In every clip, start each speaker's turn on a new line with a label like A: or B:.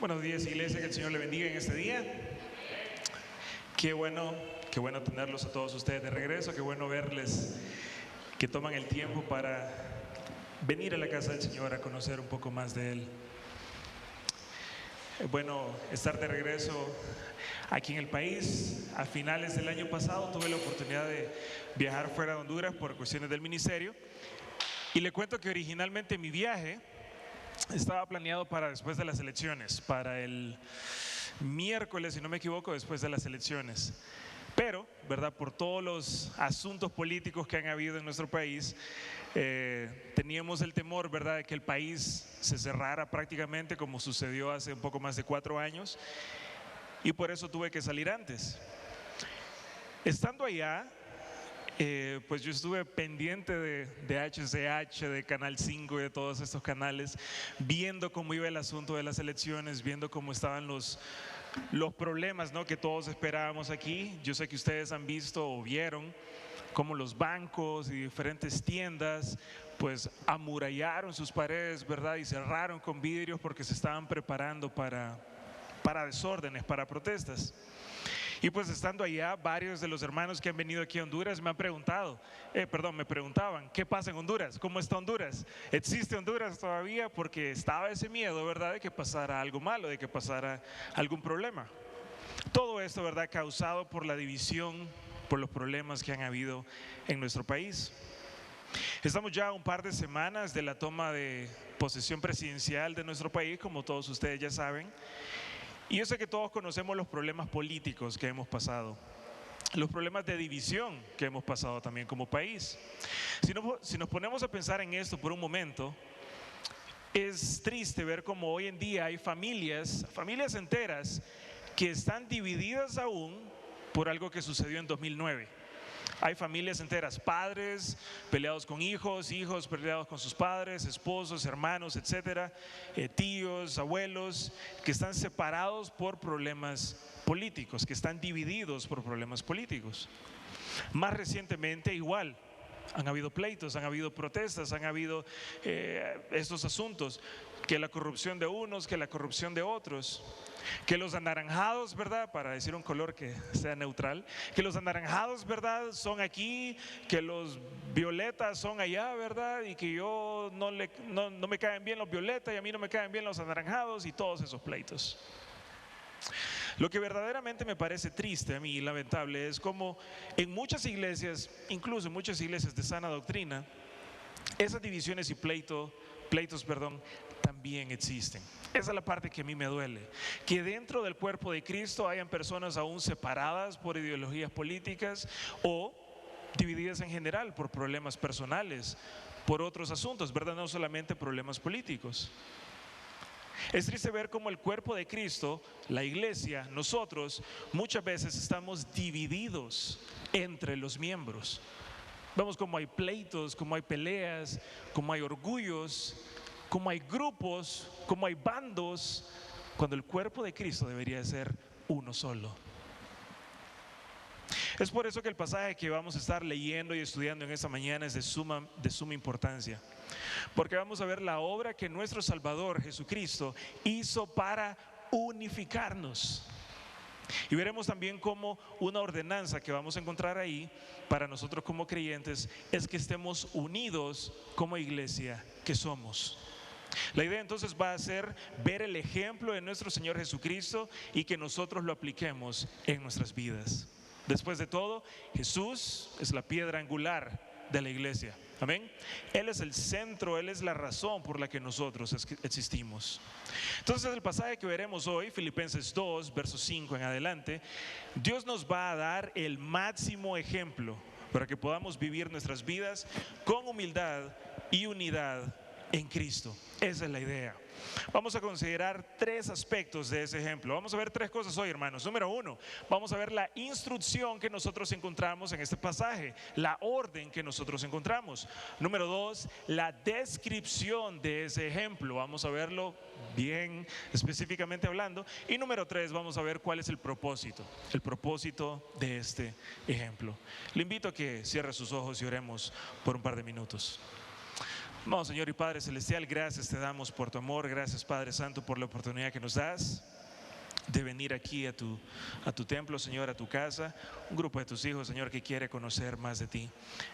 A: Buenos días, iglesia, que el Señor le bendiga en este día. Qué bueno tenerlos a todos ustedes de regreso, qué bueno verles que toman el tiempo para venir a la casa del Señor a conocer un poco más de Él. Bueno, estar de regreso aquí en el país. A finales del año pasado tuve la oportunidad de viajar fuera de Honduras por cuestiones del ministerio. Y le cuento que originalmente mi viaje estaba planeado para después de las elecciones, para el miércoles, si no me equivoco, después de las elecciones. Pero, ¿verdad?, por todos los asuntos políticos que han habido en nuestro país, teníamos el temor, ¿verdad?, de que el país se cerrara prácticamente, como sucedió hace un poco más de 4 años, y por eso tuve que salir antes. Estando allá, pues yo estuve pendiente de HCH, de Canal 5 y de todos estos canales, viendo cómo iba el asunto de las elecciones, viendo cómo estaban los problemas, ¿no?, que todos esperábamos aquí. Yo sé que ustedes han visto o vieron cómo los bancos y diferentes tiendas pues amurallaron sus paredes, ¿verdad?, y cerraron con vidrios porque se estaban preparando para desórdenes, para protestas. Y pues estando allá, varios de los hermanos que han venido aquí a Honduras me preguntaban, ¿qué pasa en Honduras? ¿Cómo está Honduras? ¿Existe Honduras todavía? Porque estaba ese miedo, ¿verdad?, de que pasara algo malo, de que pasara algún problema. Todo esto, ¿verdad?, causado por la división, por los problemas que han habido en nuestro país. Estamos ya a un par de semanas de la toma de posesión presidencial de nuestro país, como todos ustedes ya saben. Y yo sé que todos conocemos los problemas políticos que hemos pasado, los problemas de división que hemos pasado también como país. Si nos ponemos a pensar en esto por un momento, es triste ver cómo hoy en día hay familias enteras que están divididas aún por algo que sucedió en 2009. Hay familias enteras, padres peleados con hijos, hijos peleados con sus padres, esposos, hermanos, etcétera, tíos, abuelos, que están separados por problemas políticos, que están divididos por problemas políticos. Más recientemente, igual, han habido pleitos, han habido protestas, han habido estos asuntos, que la corrupción de unos, que la corrupción de otros, que los anaranjados, ¿verdad?, para decir un color que sea neutral, que los anaranjados, ¿verdad?, son aquí, que los violetas son allá, ¿verdad?, y que yo no me caen bien los violetas y a mí no me caen bien los anaranjados, y todos esos pleitos. Lo que verdaderamente me parece triste a mí y lamentable es como en muchas iglesias, incluso en muchas iglesias de sana doctrina, esas divisiones y pleitos, también existen. Esa es la parte que a mí me duele, que dentro del cuerpo de Cristo hayan personas aún separadas por ideologías políticas o divididas en general por problemas personales, por otros asuntos, ¿verdad?, no solamente problemas políticos. Es triste ver cómo el cuerpo de Cristo, la iglesia, nosotros, muchas veces estamos divididos entre los miembros. Vemos cómo hay pleitos, cómo hay peleas, cómo hay orgullos, cómo hay grupos, cómo hay bandos, cuando el cuerpo de Cristo debería ser uno solo. Es por eso que el pasaje que vamos a estar leyendo y estudiando en esta mañana es de suma importancia, porque vamos a ver la obra que nuestro Salvador Jesucristo hizo para unificarnos. Y veremos también cómo una ordenanza que vamos a encontrar ahí para nosotros como creyentes es que estemos unidos como iglesia que somos. La idea entonces va a ser ver el ejemplo de nuestro Señor Jesucristo y que nosotros lo apliquemos en nuestras vidas. Después de todo, Jesús es la piedra angular de la iglesia. Amén. Él es el centro, Él es la razón por la que nosotros existimos. Entonces el pasaje que veremos hoy, Filipenses 2, versos 5 en adelante, Dios nos va a dar el máximo ejemplo para que podamos vivir nuestras vidas con humildad y unidad en Cristo. Esa es la idea. Vamos a considerar 3 aspectos de ese ejemplo. Vamos a ver 3 cosas hoy, hermanos. Número 1, vamos a ver la instrucción que nosotros encontramos en este pasaje, la orden que nosotros encontramos. Número 2, la descripción de ese ejemplo. Vamos a verlo bien específicamente hablando. Y número 3, vamos a ver cuál es el propósito de este ejemplo. Le invito a que cierre sus ojos y oremos por un par de minutos. Vamos, Señor y Padre Celestial, gracias te damos por tu amor, gracias Padre Santo por la oportunidad que nos das de venir aquí a tu templo, Señor, a tu casa, un grupo de tus hijos, Señor, que quiere conocer más de ti.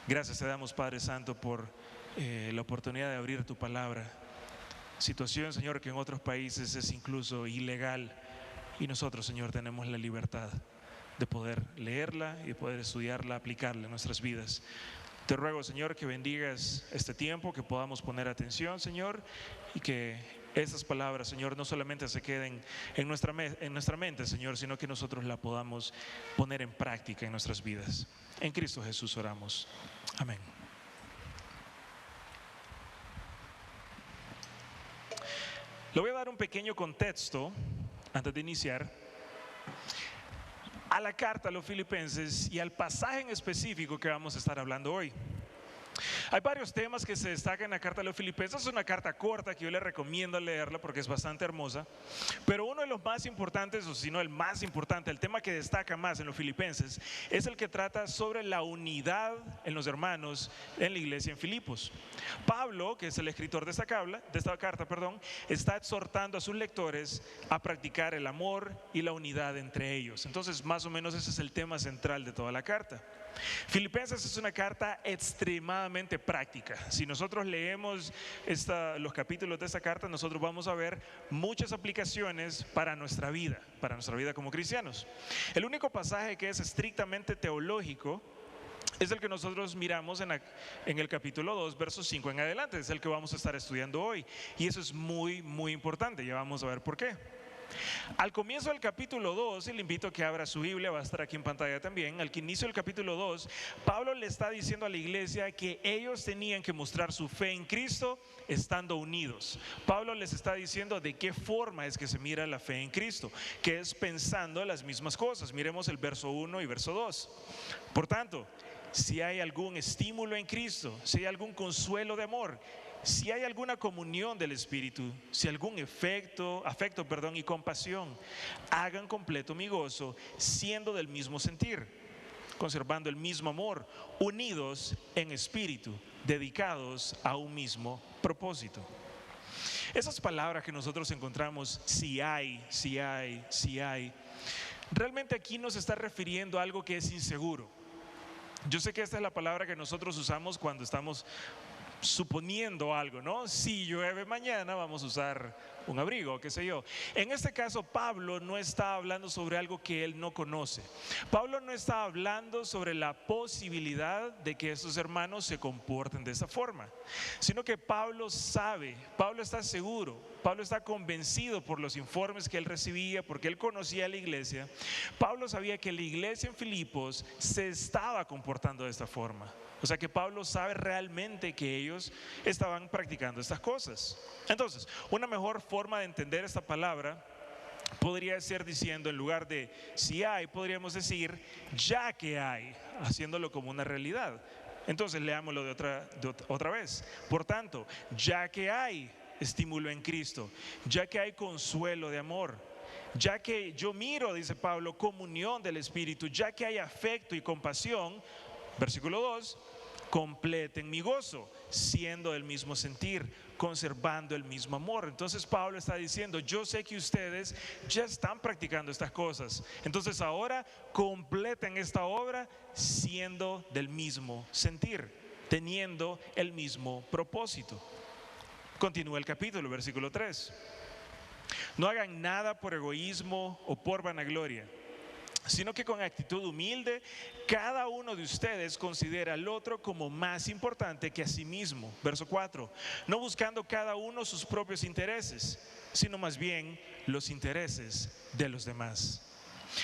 A: Gracias te damos, Padre Santo, por la oportunidad de abrir tu palabra. Situación, Señor, que en otros países es incluso ilegal y nosotros, Señor, tenemos la libertad de poder leerla y de poder estudiarla, aplicarla en nuestras vidas. Te ruego, Señor, que bendigas este tiempo, que podamos poner atención, Señor, y que estas palabras, Señor, no solamente se queden en nuestra mente, Señor, sino que nosotros la podamos poner en práctica en nuestras vidas. En Cristo Jesús oramos. Amén. Le voy a dar un pequeño contexto antes de iniciar a la carta a los Filipenses y al pasaje en específico que vamos a estar hablando hoy. Hay varios temas que se destacan en la carta a los Filipenses. Es una carta corta que yo les recomiendo leerla porque es bastante hermosa. Pero uno de los más importantes, o si no el más importante, el tema que destaca más en los Filipenses, es el que trata sobre la unidad en los hermanos en la iglesia en Filipos. Pablo, que es el escritor de esta carta, está exhortando a sus lectores a practicar el amor y la unidad entre ellos. Entonces, más o menos ese es el tema central de toda la carta. Filipenses es una carta extremadamente práctica. Si nosotros leemos los capítulos de esta carta, nosotros vamos a ver muchas aplicaciones para nuestra vida como cristianos. El único pasaje que es estrictamente teológico es el que nosotros miramos en el capítulo 2, versos 5 en adelante. Es el que vamos a estar estudiando hoy. Y eso es muy, muy importante. Ya vamos a ver por qué. Al comienzo del capítulo 2, y le invito a que abra su Biblia, va a estar aquí en pantalla también. Al inicio del capítulo 2, Pablo le está diciendo a la iglesia que ellos tenían que mostrar su fe en Cristo estando unidos. Pablo les está diciendo de qué forma es que se mira la fe en Cristo, que es pensando las mismas cosas. Miremos el verso 1 y verso 2. Por tanto, si hay algún estímulo en Cristo, si hay algún consuelo de amor, si hay alguna comunión del Espíritu, si algún afecto y compasión, hagan completo mi gozo, siendo del mismo sentir, conservando el mismo amor, unidos en espíritu, dedicados a un mismo propósito. Esas palabras que nosotros encontramos, si hay, realmente aquí nos está refiriendo a algo que es inseguro. Yo sé que esta es la palabra que nosotros usamos cuando estamos suponiendo algo, ¿no? Si llueve mañana vamos a usar un abrigo, qué sé yo. En este caso, Pablo no está hablando sobre algo que él no conoce. Pablo no está hablando sobre la posibilidad de que esos hermanos se comporten de esa forma, sino que Pablo sabe, Pablo está seguro, Pablo está convencido por los informes que él recibía, porque él conocía a la iglesia. Pablo sabía que la iglesia en Filipos se estaba comportando de esta forma. O sea que Pablo sabe realmente que ellos estaban practicando estas cosas. Entonces, una mejor forma de entender esta palabra podría ser diciendo, en lugar de si hay, podríamos decir ya que hay, haciéndolo como una realidad. Entonces leámoslo de otra vez. Por tanto, ya que hay estímulo en Cristo, ya que hay consuelo de amor, ya que yo miro, dice Pablo, comunión del Espíritu, ya que hay afecto y compasión, versículo 2, completen mi gozo, siendo del mismo sentir, conservando el mismo amor. Entonces Pablo está diciendo, yo sé que ustedes ya están practicando estas cosas, entonces ahora completen esta obra siendo del mismo sentir, teniendo el mismo propósito. Continúa el capítulo, versículo 3. No hagan nada por egoísmo o por vanagloria, sino que con actitud humilde cada uno de ustedes considera al otro como más importante que a sí mismo. Verso 4, no buscando cada uno sus propios intereses, sino más bien los intereses de los demás.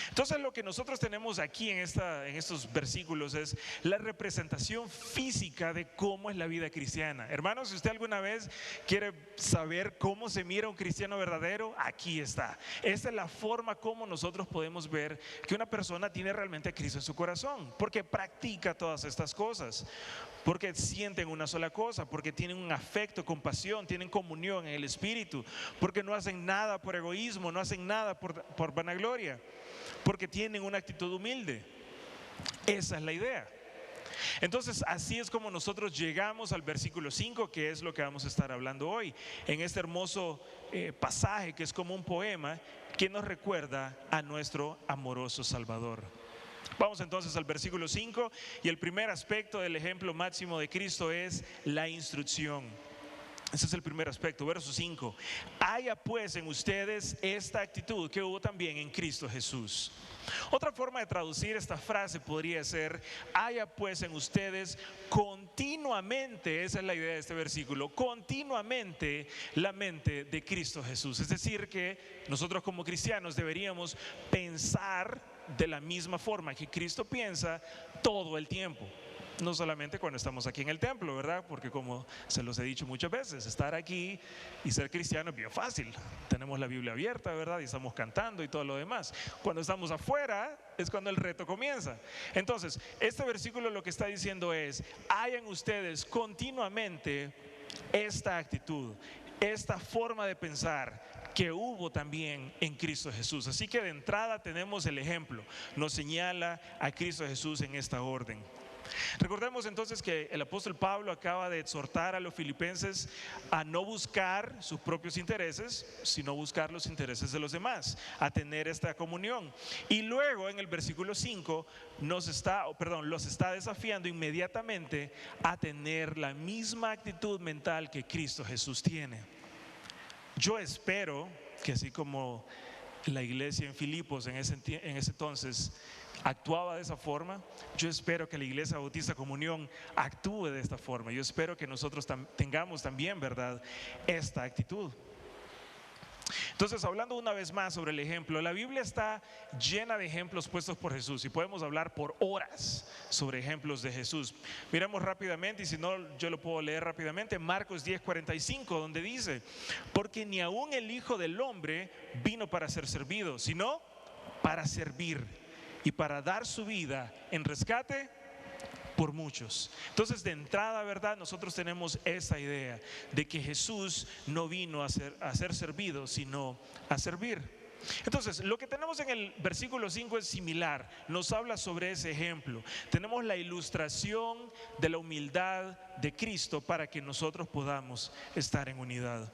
A: Entonces lo que nosotros tenemos aquí en estos versículos es la representación física de cómo es la vida cristiana. Hermanos, si usted alguna vez quiere saber cómo se mira un cristiano verdadero, aquí está. Esta es la forma como nosotros podemos ver que una persona tiene realmente a Cristo en su corazón, porque practica todas estas cosas, porque sienten una sola cosa, porque tienen un afecto, compasión, tienen comunión en el Espíritu, porque no hacen nada por egoísmo, no hacen nada por vanagloria, porque tienen una actitud humilde. Esa es la idea. Entonces, así es como nosotros llegamos al versículo 5, que es lo que vamos a estar hablando hoy, en este hermoso pasaje que es como un poema que nos recuerda a nuestro amoroso Salvador. Vamos entonces al versículo 5, y el primer aspecto del ejemplo máximo de Cristo es la instrucción. Ese es el primer aspecto, verso 5. Haya pues en ustedes esta actitud que hubo también en Cristo Jesús. Otra forma de traducir esta frase podría ser: haya pues en ustedes continuamente, esa es la idea de este versículo, continuamente la mente de Cristo Jesús. Es decir, que nosotros como cristianos deberíamos pensar de la misma forma que Cristo piensa todo el tiempo. No solamente cuando estamos aquí en el templo, ¿verdad? Porque como se los he dicho muchas veces, estar aquí y ser cristiano es bien fácil. Tenemos la Biblia abierta, ¿verdad? Y estamos cantando y todo lo demás. Cuando estamos afuera es cuando el reto comienza. Entonces, este versículo lo que está diciendo es: hayan ustedes continuamente esta actitud, esta forma de pensar que hubo también en Cristo Jesús. Así que de entrada tenemos el ejemplo, nos señala a Cristo Jesús en esta orden. Recordemos entonces que el apóstol Pablo acaba de exhortar a los filipenses a no buscar sus propios intereses, sino buscar los intereses de los demás, a tener esta comunión. Y luego en el versículo 5 los está desafiando inmediatamente a tener la misma actitud mental que Cristo Jesús tiene. Yo espero que así como la iglesia en Filipos en ese entonces actuaba de esa forma, yo espero que la Iglesia Bautista Comunión actúe de esta forma. Yo espero que nosotros tengamos también, ¿verdad?, esta actitud. Entonces, hablando una vez más sobre el ejemplo, la Biblia está llena de ejemplos puestos por Jesús y podemos hablar por horas sobre ejemplos de Jesús. Miremos rápidamente, y si no yo lo puedo leer rápidamente, Marcos 10:45, donde dice: porque ni aún el Hijo del Hombre vino para ser servido, sino para servir y para dar su vida en rescate por muchos. Entonces, de entrada, ¿verdad?, nosotros tenemos esa idea de que Jesús no vino a ser servido, sino a servir. Entonces, lo que tenemos en el versículo 5 es similar, nos habla sobre ese ejemplo. Tenemos la ilustración de la humildad de Cristo para que nosotros podamos estar en unidad.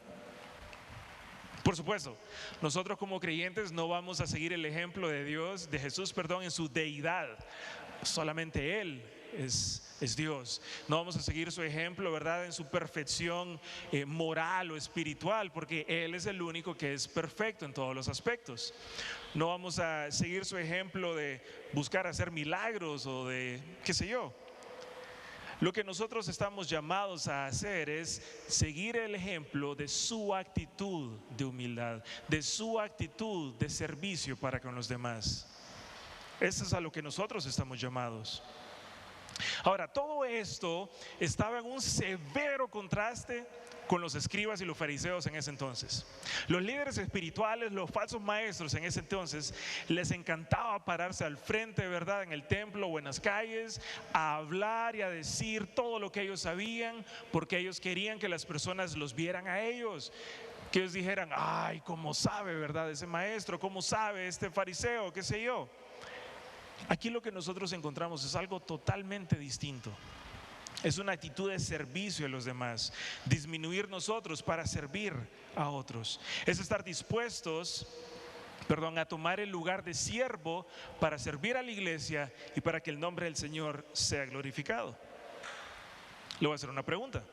A: Por supuesto, nosotros como creyentes no vamos a seguir el ejemplo de Jesús, en su deidad. Solamente Él es Dios. No vamos a seguir su ejemplo, ¿verdad?, en su perfección moral o espiritual, porque Él es el único que es perfecto en todos los aspectos. No vamos a seguir su ejemplo de buscar hacer milagros o de qué sé yo. Lo que nosotros estamos llamados a hacer es seguir el ejemplo de su actitud de humildad, de su actitud de servicio para con los demás. Eso es a lo que nosotros estamos llamados. Ahora, todo esto estaba en un severo contraste con los escribas y los fariseos en ese entonces. Los líderes espirituales, los falsos maestros en ese entonces, les encantaba pararse al frente, ¿verdad?, en el templo o en las calles, a hablar y a decir todo lo que ellos sabían, porque ellos querían que las personas los vieran a ellos. Que ellos dijeran: ay, ¿cómo sabe, verdad, ese maestro? ¿Cómo sabe este fariseo? ¿Qué sé yo? Aquí lo que nosotros encontramos es algo totalmente distinto. Es una actitud de servicio a los demás, disminuir nosotros para servir a otros. Es estar dispuestos, a tomar el lugar de siervo para servir a la iglesia y para que el nombre del Señor sea glorificado. Le voy a hacer una pregunta: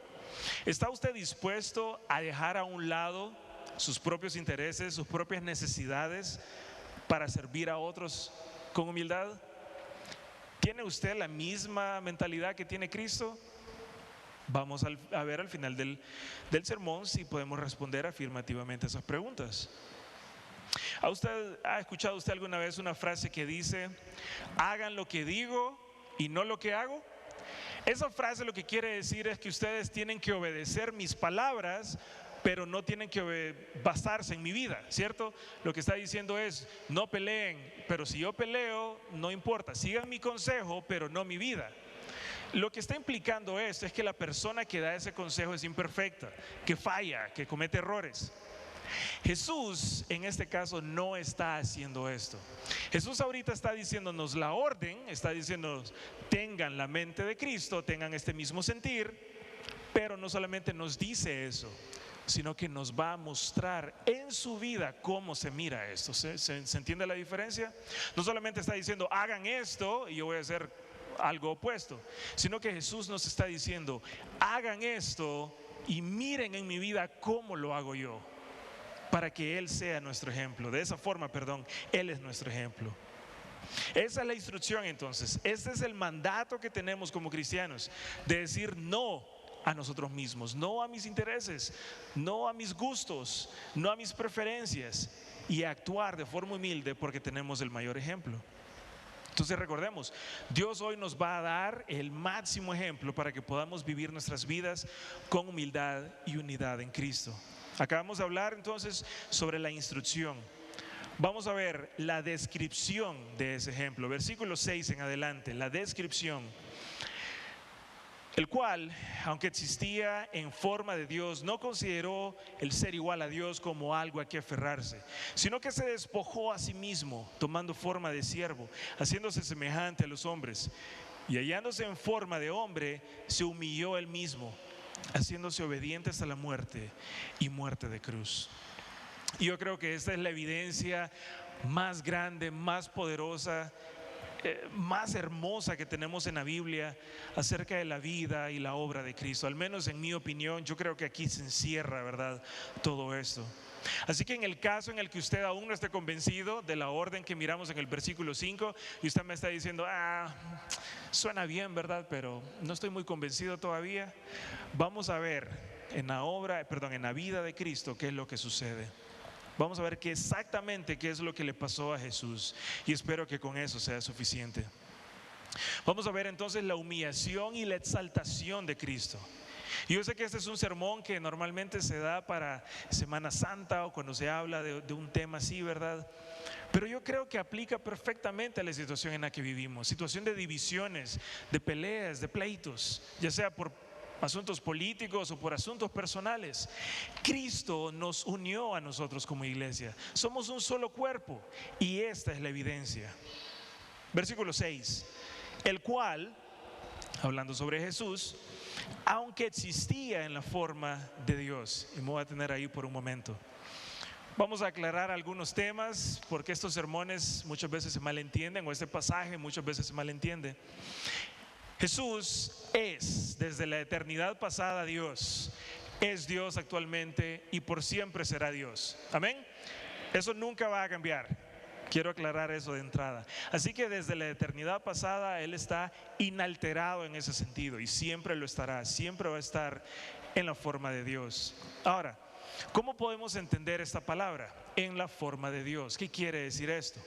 A: ¿está usted dispuesto a dejar a un lado sus propios intereses, sus propias necesidades para servir a otros con humildad? ¿Tiene usted la misma mentalidad que tiene Cristo? Vamos a ver al final del sermón si podemos responder afirmativamente a esas preguntas. ¿Ha escuchado usted alguna vez una frase que dice: hagan lo que digo y no lo que hago? Esa frase lo que quiere decir es que ustedes tienen que obedecer mis palabras, pero no tienen que basarse en mi vida, ¿cierto? Lo que está diciendo es: no peleen, pero si yo peleo, no importa, sigan mi consejo, pero no mi vida. Lo que está implicando esto es que la persona que da ese consejo es imperfecta, que falla, que comete errores. Jesús en este caso no está haciendo esto. Jesús ahorita está diciéndonos la orden, está diciéndonos tengan la mente de Cristo, tengan este mismo sentir, pero no solamente nos dice eso, sino que nos va a mostrar en su vida cómo se mira esto. ¿Se entiende la diferencia? No solamente está diciendo hagan esto y yo voy a hacer algo opuesto, sino que Jesús nos está diciendo hagan esto y miren en mi vida cómo lo hago yo, para que Él sea nuestro ejemplo. De esa forma, Él es nuestro ejemplo. Esa es la instrucción entonces. Este es el mandato que tenemos como cristianos, de decir no a nosotros mismos, no a mis intereses, no a mis gustos, no a mis preferencias, y actuar de forma humilde porque tenemos el mayor ejemplo. Entonces recordemos, Dios hoy nos va a dar el máximo ejemplo para que podamos vivir nuestras vidas con humildad y unidad en Cristo. Acabamos de hablar entonces sobre la instrucción. Vamos a ver la descripción de ese ejemplo, versículo 6 en adelante, la descripción. El cual, aunque existía en forma de Dios, no consideró el ser igual a Dios como algo a que aferrarse, sino que se despojó a sí mismo, tomando forma de siervo, haciéndose semejante a los hombres. Y hallándose en forma de hombre, se humilló él mismo, haciéndose obediente hasta la muerte y muerte de cruz. Y yo creo que esta es la evidencia más grande, más poderosa, más hermosa que tenemos en la Biblia acerca de la vida y la obra de Cristo. Al menos en mi opinión, yo creo que aquí se encierra, ¿verdad?, todo esto. Así que en el caso en el que usted aún no esté convencido de la orden que miramos en el versículo 5 y usted me está diciendo, suena bien, ¿verdad?, pero no estoy muy convencido todavía. Vamos a ver en la vida de Cristo qué es lo que sucede. Vamos a ver qué es lo que le pasó a Jesús, y espero que con eso sea suficiente. Vamos a ver entonces la humillación y la exaltación de Cristo. Y yo sé que este es un sermón que normalmente se da para Semana Santa o cuando se habla de un tema así, ¿verdad? Pero yo creo que aplica perfectamente a la situación en la que vivimos, situación de divisiones, de peleas, de pleitos, ya sea por asuntos políticos o por asuntos personales. Cristo nos unió a nosotros como iglesia, somos un solo cuerpo, y esta es la evidencia. Versículo 6, el cual, hablando sobre Jesús, aunque existía en la forma de Dios, y me voy a detener ahí por un momento. Vamos a aclarar algunos temas porque estos sermones muchas veces se malentienden, o este pasaje muchas veces se malentiende. Jesús es desde la eternidad pasada Dios, es Dios actualmente y por siempre será Dios. Amén. Eso nunca va a cambiar. Quiero aclarar eso de entrada. Así que desde la eternidad pasada Él está inalterado en ese sentido y siempre lo estará, siempre va a estar en la forma de Dios. Ahora, ¿cómo podemos entender esta palabra? En la forma de Dios. ¿Qué quiere decir esto?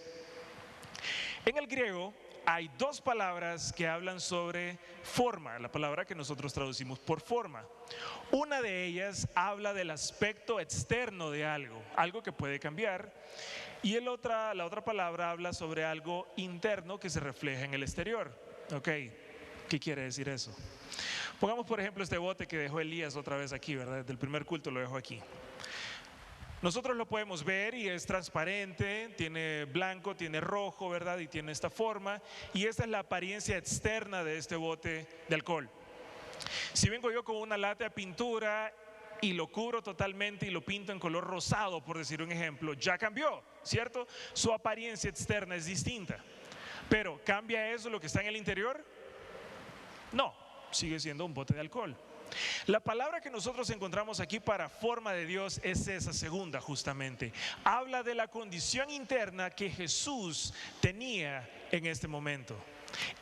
A: En el griego hay dos palabras que hablan sobre forma, la palabra que nosotros traducimos por forma. Una de ellas habla del aspecto externo de algo que puede cambiar, y la otra palabra habla sobre algo interno que se refleja en el exterior. Ok, ¿qué quiere decir eso? Pongamos por ejemplo este bote que dejó Elías otra vez aquí, ¿verdad? Del primer culto lo dejó aquí. Nosotros lo podemos ver y es transparente, tiene blanco, tiene rojo, ¿verdad? Y tiene esta forma, y esta es la apariencia externa de este bote de alcohol. Si vengo yo con una lata de pintura y lo cubro totalmente y lo pinto en color rosado, por decir un ejemplo, ya cambió, ¿cierto? Su apariencia externa es distinta. Pero ¿cambia eso lo que está en el interior? No, sigue siendo un bote de alcohol. La palabra que nosotros encontramos aquí para forma de Dios es esa segunda, justamente. Habla de la condición interna que Jesús tenía en este momento.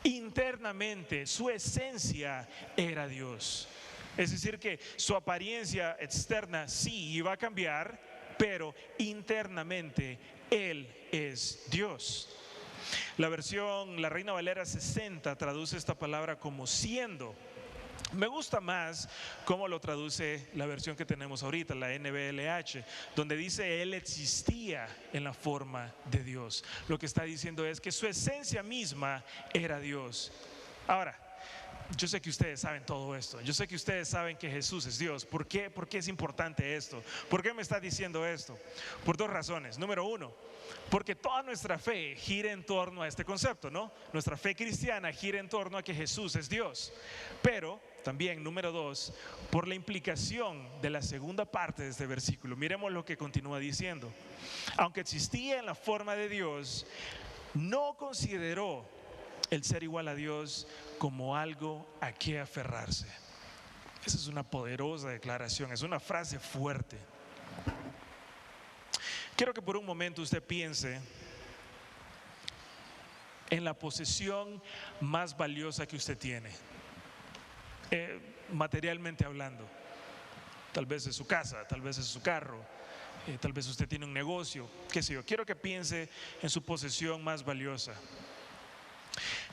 A: Internamente, su esencia era Dios. Es decir, que su apariencia externa sí iba a cambiar, pero internamente Él es Dios. La Reina Valera 60 traduce esta palabra como siendo. Me gusta más cómo lo traduce la versión que tenemos ahorita, la NBLH, donde dice Él existía en la forma de Dios. Lo que está diciendo es que su esencia misma era Dios. Ahora, Yo sé que ustedes saben todo esto. Yo sé que ustedes saben que Jesús es Dios. ¿Por qué? ¿Por qué es importante esto? ¿Por qué me está diciendo esto? Por dos razones. Número uno, porque toda nuestra fe gira en torno a este concepto, ¿no? Nuestra fe cristiana gira en torno a que Jesús es Dios. Pero también, número dos, por la implicación de la segunda parte de este versículo. Miremos lo que continúa diciendo. Aunque existía en la forma de Dios, no consideró el ser igual a Dios como algo a que aferrarse. Esa es una poderosa declaración, es una frase fuerte. Quiero que por un momento usted piense en la posesión más valiosa que usted tiene, materialmente hablando. Tal vez es su casa, tal vez es su carro, tal vez usted tiene un negocio, qué sé yo. Quiero que piense en su posesión más valiosa.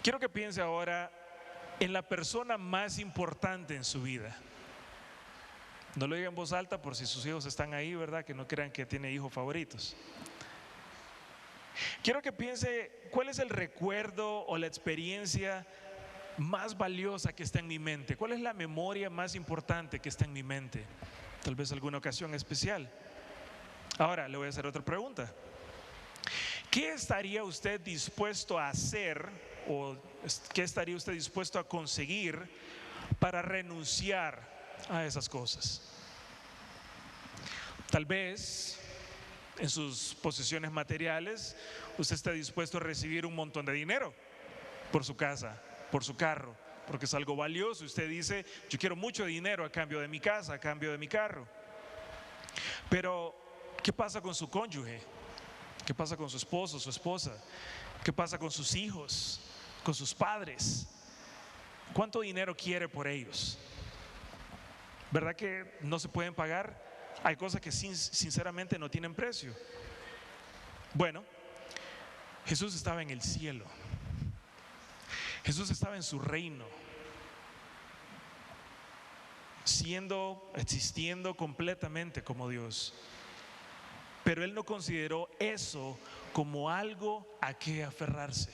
A: Quiero que piense ahora en la persona más importante en su vida. No lo diga en voz alta por si sus hijos están ahí, ¿verdad? Que no crean que tiene hijos favoritos. Quiero que piense cuál es el recuerdo o la experiencia más valiosa que está en mi mente. ¿Cuál es la memoria más importante que está en mi mente? Tal vez alguna ocasión especial. Ahora le voy a hacer otra pregunta. ¿Qué estaría usted dispuesto a hacer o qué estaría usted dispuesto a conseguir para renunciar a esas cosas? Tal vez en sus posesiones materiales usted está dispuesto a recibir un montón de dinero por su casa, por su carro, porque es algo valioso. Usted dice: yo quiero mucho dinero a cambio de mi casa, a cambio de mi carro. Pero ¿qué pasa con su cónyuge? ¿Qué pasa con su esposo, su esposa? ¿Qué pasa con sus hijos, con sus padres? ¿Cuánto dinero quiere por ellos? ¿Verdad que no se pueden pagar? Hay cosas que sinceramente no tienen precio. Bueno, Jesús estaba en el cielo. Jesús estaba en su reino, existiendo completamente como Dios. Pero Él no consideró eso como algo a que aferrarse.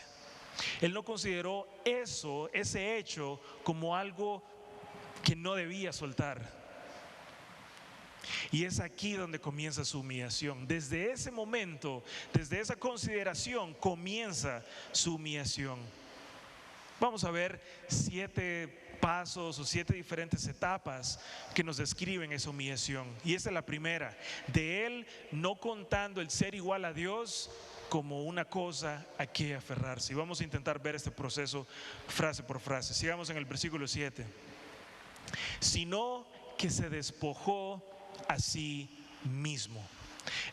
A: Él no consideró ese hecho, como algo que no debía soltar. Y es aquí donde comienza su humillación. Desde ese momento, desde esa consideración, comienza su humillación. Vamos a ver 7 pasos o 7 diferentes etapas que nos describen esa humillación. Y esta es la primera, de él no contando el ser igual a Dios como una cosa a que aferrarse. Y vamos a intentar ver este proceso frase por frase. Sigamos en el versículo 7. Sino que se despojó a sí mismo.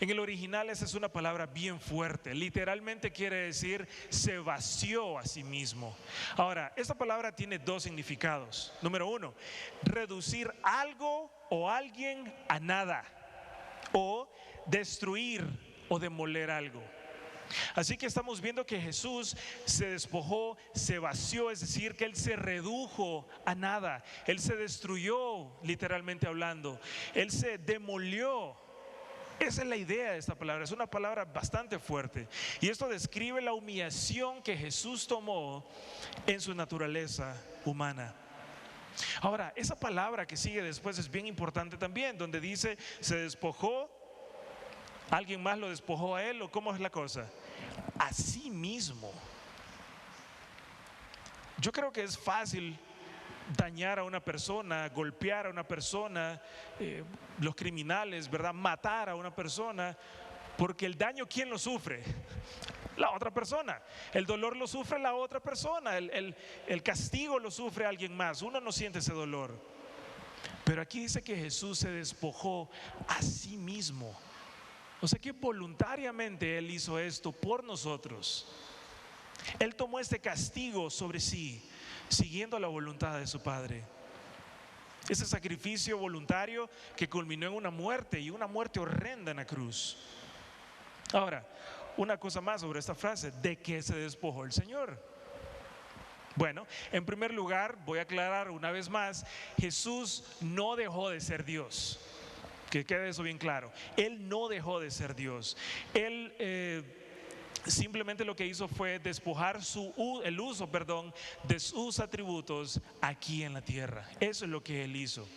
A: En el original esa es una palabra bien fuerte. Literalmente quiere decir se vació a sí mismo. Ahora, esta palabra tiene dos significados. Número uno, reducir algo o alguien a nada, o destruir o demoler algo. Así que estamos viendo que Jesús se despojó, se vació, es decir, que Él se redujo a nada. Él se destruyó, literalmente hablando. Él se demolió. Esa es la idea de esta palabra, es una palabra bastante fuerte. Y esto describe la humillación que Jesús tomó en su naturaleza humana. Ahora, esa palabra que sigue después es bien importante también, donde dice se despojó, alguien más lo despojó a él, o cómo es la cosa, a sí mismo. Yo creo que es fácil dañar a una persona, golpear a una persona, los criminales, ¿verdad? Matar a una persona, porque el daño, ¿quién lo sufre? La otra persona. El dolor lo sufre la otra persona, el castigo lo sufre alguien más. Uno no siente ese dolor. Pero aquí dice que Jesús se despojó a sí mismo. O sea que voluntariamente Él hizo esto por nosotros. Él tomó este castigo sobre sí, siguiendo la voluntad de su Padre. Ese sacrificio voluntario que culminó en una muerte, y una muerte horrenda en la cruz. Ahora, una cosa más sobre esta frase: ¿de qué se despojó el Señor? Bueno, en primer lugar, voy a aclarar una vez más, Jesús no dejó de ser Dios. Que quede eso bien claro. Él no dejó de ser Dios. Él simplemente lo que hizo fue despojar el uso de sus atributos aquí en la tierra. Eso es lo que Él hizo.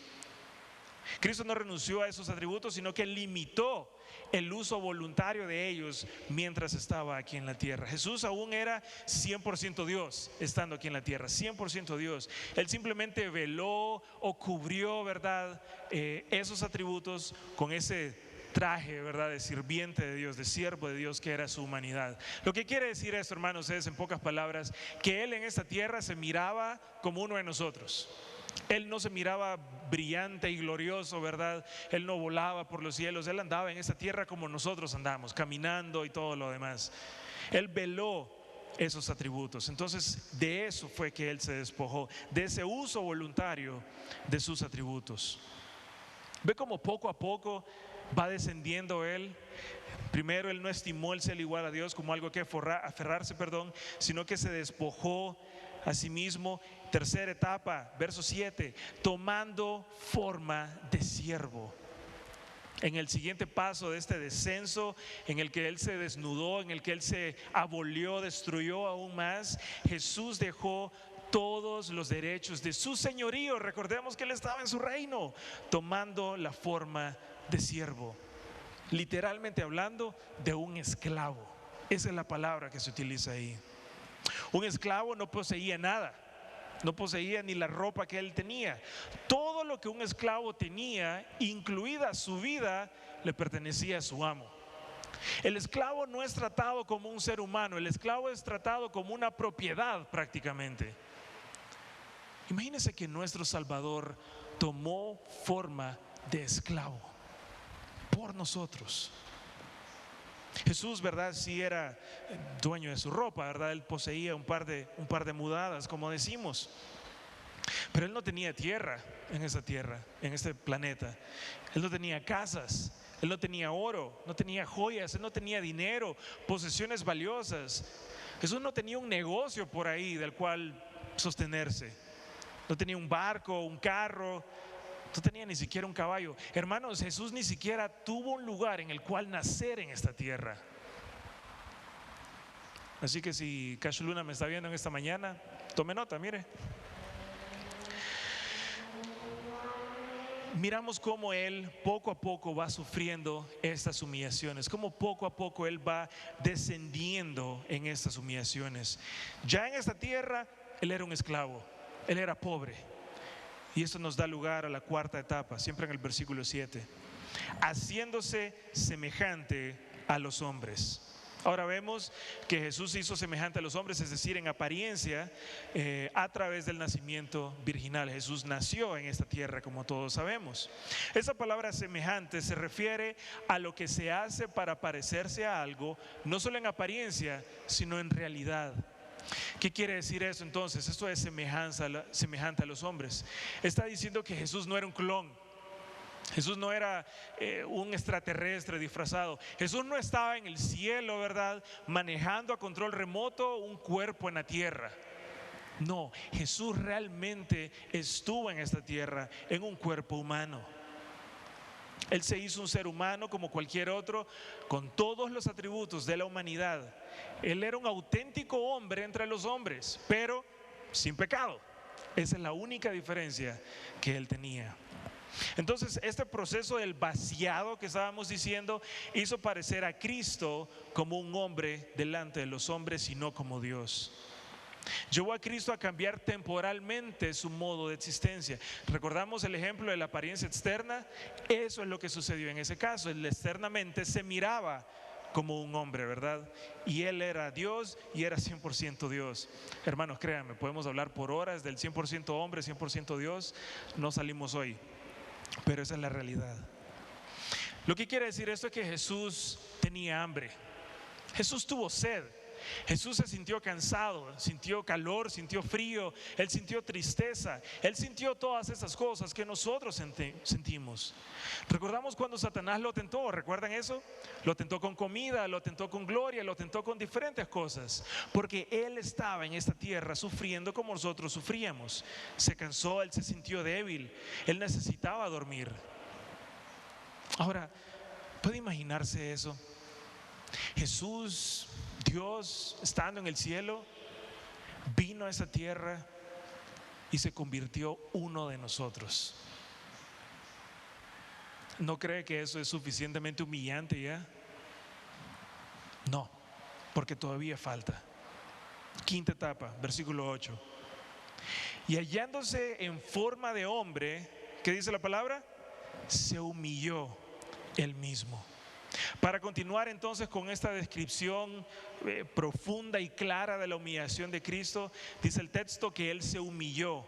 A: Cristo no renunció a esos atributos, sino que limitó el uso voluntario de ellos mientras estaba aquí en la tierra. Jesús aún era 100% Dios estando aquí en la tierra, 100% Dios. Él simplemente veló o cubrió, ¿verdad?, esos atributos con ese traje, ¿verdad?, de sirviente de Dios, de siervo de Dios, que era su humanidad. Lo que quiere decir esto, hermanos, es, en pocas palabras, que Él en esta tierra se miraba como uno de nosotros. Él no se miraba brillante y glorioso, ¿verdad? Él no volaba por los cielos. Él andaba en esta tierra como nosotros andamos, caminando y todo lo demás. Él veló esos atributos. Entonces, de eso fue que Él se despojó, de ese uso voluntario de sus atributos. Ve cómo poco a poco va descendiendo Él. Primero, Él no estimó el ser igual a Dios como algo que aferrarse, sino que se despojó a sí mismo. Tercera etapa, verso 7, tomando forma de siervo. En el siguiente paso de este descenso, en el que Él se desnudó, en el que Él se abolió, destruyó aún más, Jesús dejó todos los derechos de su señorío. Recordemos que Él estaba en su reino, tomando la forma de siervo. Literalmente hablando, de un esclavo. Esa es la palabra que se utiliza ahí. Un esclavo no poseía nada, no poseía ni la ropa que él tenía. Todo lo que un esclavo tenía, incluida su vida, le pertenecía a su amo. El esclavo no es tratado como un ser humano, el esclavo es tratado como una propiedad prácticamente. Imagínense que nuestro Salvador tomó forma de esclavo por nosotros. Jesús, ¿verdad?, sí era dueño de su ropa, ¿verdad? Él poseía un par de mudadas, como decimos. Pero Él no tenía tierra, en este planeta. Él no tenía casas, Él no tenía oro, no tenía joyas, Él no tenía dinero, posesiones valiosas. Jesús no tenía un negocio por ahí del cual sostenerse. No tenía un barco, un carro. No tenía ni siquiera un caballo. Hermanos, Jesús ni siquiera tuvo un lugar en el cual nacer en esta tierra. Así que si Cash Luna me está viendo en esta mañana, tome nota, mire. Miramos cómo Él poco a poco va sufriendo estas humillaciones, cómo poco a poco Él va descendiendo en estas humillaciones. Ya en esta tierra, Él era un esclavo, Él era pobre. Y esto nos da lugar a la cuarta etapa, siempre en el versículo 7. Haciéndose semejante a los hombres. Ahora vemos que Jesús se hizo semejante a los hombres, es decir, en apariencia, a través del nacimiento virginal. Jesús nació en esta tierra, como todos sabemos. Esa palabra semejante se refiere a lo que se hace para parecerse a algo, no solo en apariencia, sino en realidad. ¿Qué quiere decir eso entonces? Esto es semejante a los hombres. Está diciendo que Jesús no era un clon. Jesús no era un extraterrestre disfrazado. Jesús no estaba en el cielo, ¿verdad?, manejando a control remoto un cuerpo en la tierra. No, Jesús realmente estuvo en esta tierra en un cuerpo humano. Él se hizo un ser humano como cualquier otro, con todos los atributos de la humanidad. Él era un auténtico hombre entre los hombres, pero sin pecado. Esa es la única diferencia que Él tenía. Entonces, este proceso del vaciado que estábamos diciendo hizo parecer a Cristo como un hombre delante de los hombres y no como Dios. Llevó a Cristo a cambiar temporalmente su modo de existencia. Recordamos el ejemplo de la apariencia externa. Eso es lo que sucedió en ese caso. Él externamente se miraba como un hombre, ¿verdad? Y Él era Dios y era 100% Dios. Hermanos, créanme, podemos hablar por horas del 100% hombre, 100% Dios. No salimos hoy, pero esa es la realidad. Lo que quiere decir esto es que Jesús tenía hambre. Jesús tuvo sed. Jesús se sintió cansado, sintió calor, sintió frío, Él sintió tristeza, Él sintió todas esas cosas que nosotros sentimos. Recordamos cuando Satanás lo tentó, ¿recuerdan eso? Lo tentó con comida, lo tentó con gloria, lo tentó con diferentes cosas, porque Él estaba en esta tierra sufriendo como nosotros sufríamos. Se cansó, Él se sintió débil, Él necesitaba dormir. Ahora, ¿puede imaginarse eso? Jesús, Dios, estando en el cielo, vino a esa tierra y se convirtió uno de nosotros. ¿No cree que eso es suficientemente humillante ya? No, porque todavía falta. Quinta etapa, versículo 8. Y hallándose en forma de hombre, ¿qué dice la palabra? Se humilló él mismo. Para continuar entonces con esta descripción profunda y clara de la humillación de Cristo, dice el texto que Él se humilló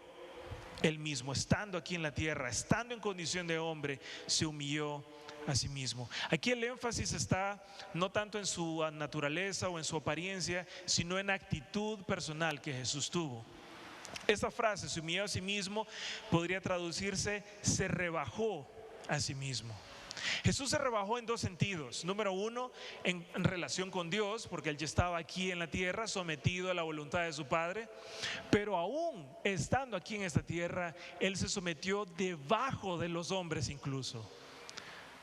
A: Él mismo, estando aquí en la tierra, estando en condición de hombre, se humilló a sí mismo. Aquí el énfasis está no tanto en su naturaleza o en su apariencia, sino en la actitud personal que Jesús tuvo. Esta frase, se humilló a sí mismo, podría traducirse, se rebajó a sí mismo. Jesús se rebajó en dos sentidos. Número uno, en relación con Dios, porque Él ya estaba aquí en la tierra, sometido a la voluntad de su Padre. Pero aún estando aquí en esta tierra, Él se sometió debajo de los hombres incluso.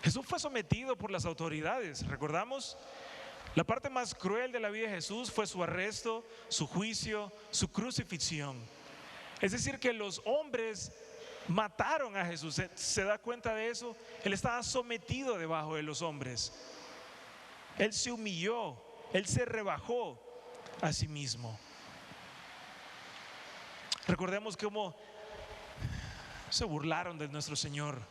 A: Jesús fue sometido por las autoridades, ¿recordamos? La parte más cruel de la vida de Jesús fue su arresto, su juicio, su crucifixión. Es decir, que los hombres mataron a Jesús. ¿Se da cuenta de eso? Él estaba sometido debajo de los hombres. Él se humilló, Él se rebajó a sí mismo. Recordemos cómo se burlaron de nuestro Señor,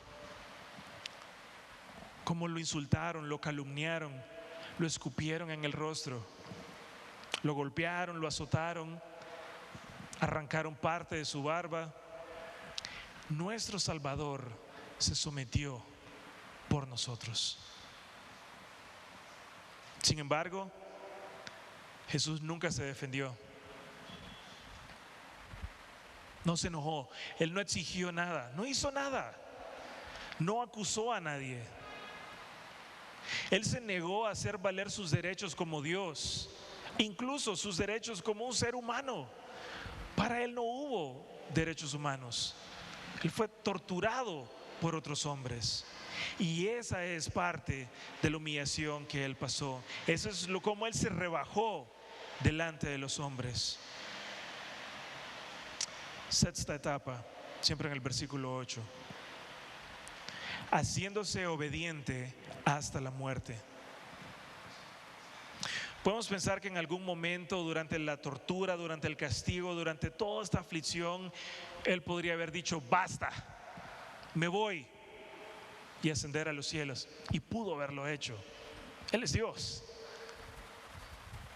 A: cómo lo insultaron, lo calumniaron, lo escupieron en el rostro, lo golpearon, lo azotaron, arrancaron parte de su barba. Nuestro Salvador se sometió por nosotros. Sin embargo, Jesús nunca se defendió. No se enojó, Él no exigió nada, no hizo nada, no acusó a nadie. Él se negó a hacer valer sus derechos como Dios, incluso sus derechos como un ser humano. Para Él no hubo derechos humanos. Él fue torturado por otros hombres. Y esa es parte de la humillación que Él pasó. Eso es como Él se rebajó delante de los hombres. Sexta etapa, siempre en el versículo 8. Haciéndose obediente hasta la muerte. Podemos pensar que en algún momento durante la tortura, durante el castigo, durante toda esta aflicción, Él podría haber dicho: basta, me voy, y ascender a los cielos. Y pudo haberlo hecho. Él es Dios.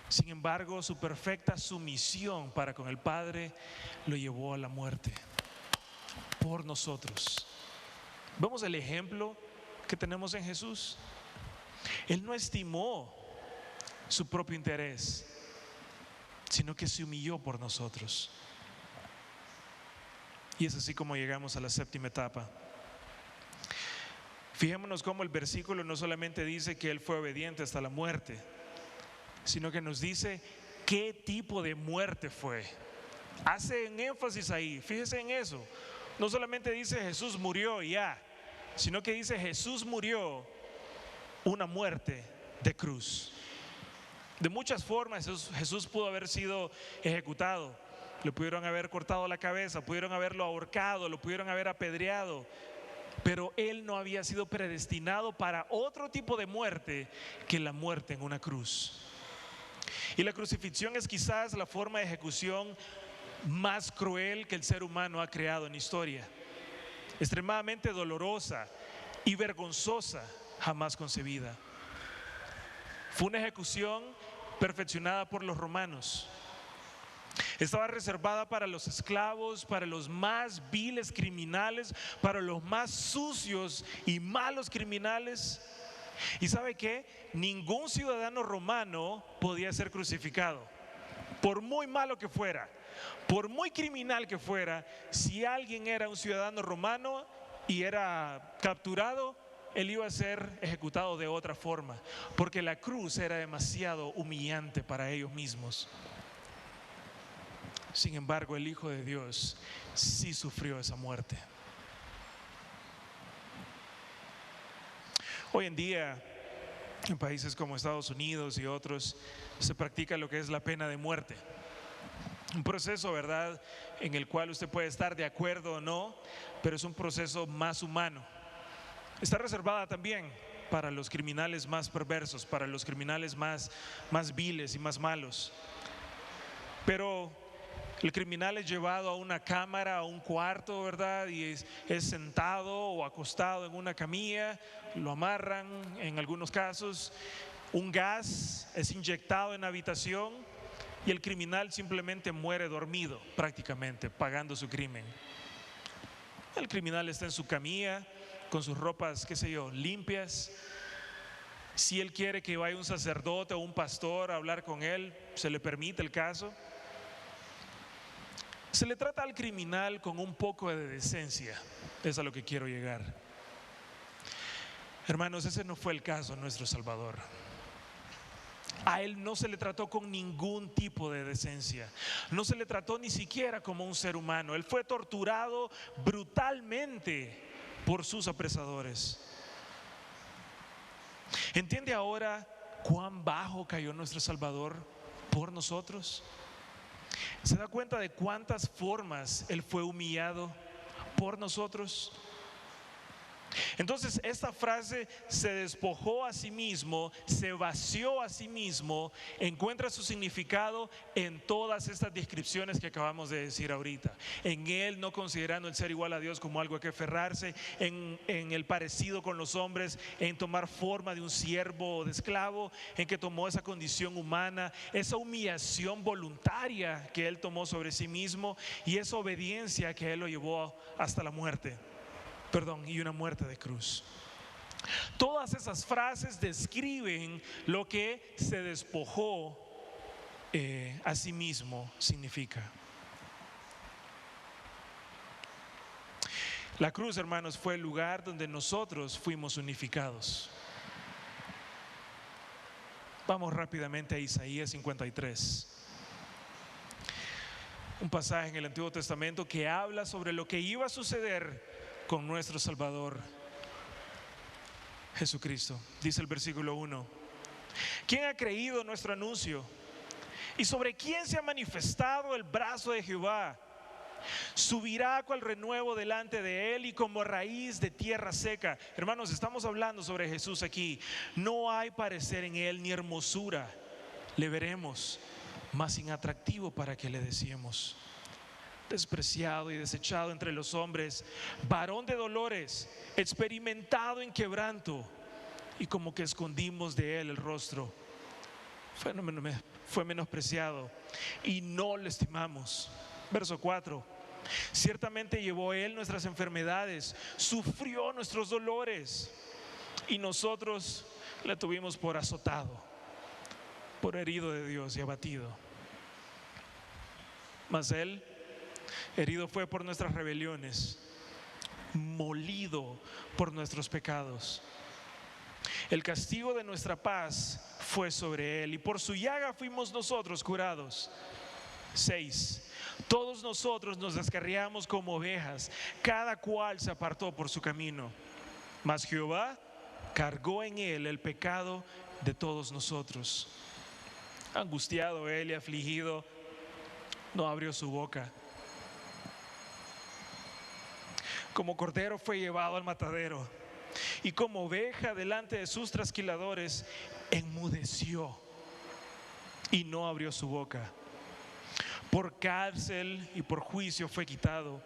A: Sin embargo, su perfecta sumisión para con el Padre lo llevó a la muerte por nosotros. Vemos el ejemplo que tenemos en Jesús. Él no estimó su propio interés, sino que se humilló por nosotros. Y es así como llegamos a la séptima etapa. Fijémonos cómo el versículo no solamente dice que Él fue obediente hasta la muerte, sino que nos dice qué tipo de muerte fue. Hace un énfasis ahí, fíjese en eso. No solamente dice Jesús murió y ya, sino que dice Jesús murió una muerte de cruz. De muchas formas Jesús pudo haber sido ejecutado. Le pudieron haber cortado la cabeza, pudieron haberlo ahorcado, lo pudieron haber apedreado. Pero Él no había sido predestinado para otro tipo de muerte que la muerte en una cruz. Y la crucifixión es quizás la forma de ejecución más cruel que el ser humano ha creado en historia. Extremadamente dolorosa y vergonzosa, jamás concebida. Fue una ejecución perfeccionada por los romanos. Estaba reservada para los esclavos, para los más viles criminales, para los más sucios y malos criminales. ¿Y sabe qué? Ningún ciudadano romano podía ser crucificado, por muy malo que fuera, por muy criminal que fuera. Si alguien era un ciudadano romano y era capturado, él iba a ser ejecutado de otra forma, porque la cruz era demasiado humillante para ellos mismos. Sin embargo, el Hijo de Dios sí sufrió esa muerte. Hoy en día En países como Estados Unidos y otros se practica lo que es la pena de muerte. Un proceso, ¿verdad?, en el cual usted puede estar de acuerdo o no, pero es un proceso más humano. Está reservada también para los criminales más perversos, para los criminales más viles y más malos. Pero el criminal es llevado a una cámara, a un cuarto, ¿verdad? Y es sentado o acostado en una camilla, lo amarran en algunos casos, un gas es inyectado en la habitación y el criminal simplemente muere dormido, prácticamente, pagando su crimen. El criminal está en su camilla, con sus ropas, qué sé yo, limpias. Si él quiere que vaya un sacerdote o un pastor a hablar con él, se le permite el caso. Se le trata al criminal con un poco de decencia, es a lo que quiero llegar. Hermanos, ese no fue el caso de nuestro Salvador. A él no se le trató con ningún tipo de decencia, no se le trató ni siquiera como un ser humano. Él fue torturado brutalmente por sus apresadores. ¿Entiende ahora cuán bajo cayó nuestro Salvador por nosotros? ¿Se da cuenta de cuántas formas Él fue humillado por nosotros? Entonces esta frase, se despojó a sí mismo, se vació a sí mismo, encuentra su significado en todas estas descripciones que acabamos de decir ahorita. En Él, no considerando el ser igual a Dios como algo a que aferrarse, en el parecido con los hombres, en tomar forma de un siervo o de esclavo, en que tomó esa condición humana, esa humillación voluntaria que Él tomó sobre sí mismo y esa obediencia que Él lo llevó hasta la muerte. Y una muerte de cruz. Todas esas frases describen lo que se despojó a sí mismo significa. La cruz, hermanos, fue el lugar donde nosotros fuimos unificados. Vamos rápidamente a Isaías 53. Un pasaje en el Antiguo Testamento que habla sobre lo que iba a suceder con nuestro Salvador Jesucristo. Dice el versículo 1: ¿quién ha creído nuestro anuncio? ¿Y sobre quién se ha manifestado el brazo de Jehová? Subirá cual renuevo delante de él y como raíz de tierra seca. Hermanos, estamos hablando sobre Jesús aquí. No hay parecer en él ni hermosura. Le veremos, mas inatractivo para que le deseemos. Despreciado y desechado entre los hombres, varón de dolores, experimentado en quebranto, y como que escondimos de él el rostro. Fue menospreciado y no lo estimamos. Verso 4: ciertamente llevó él nuestras enfermedades, sufrió nuestros dolores, y nosotros le tuvimos por azotado, por herido de Dios y abatido. Mas él herido fue por nuestras rebeliones, molido por nuestros pecados. El castigo de nuestra paz fue sobre él, y por su llaga fuimos nosotros curados. 6: todos nosotros nos descarriamos como ovejas, cada cual se apartó por su camino, mas Jehová cargó en él el pecado de todos nosotros. Angustiado él y afligido, no abrió su boca. Como cordero fue llevado al matadero, y como oveja delante de sus trasquiladores, enmudeció y no abrió su boca. Por cárcel y por juicio fue quitado,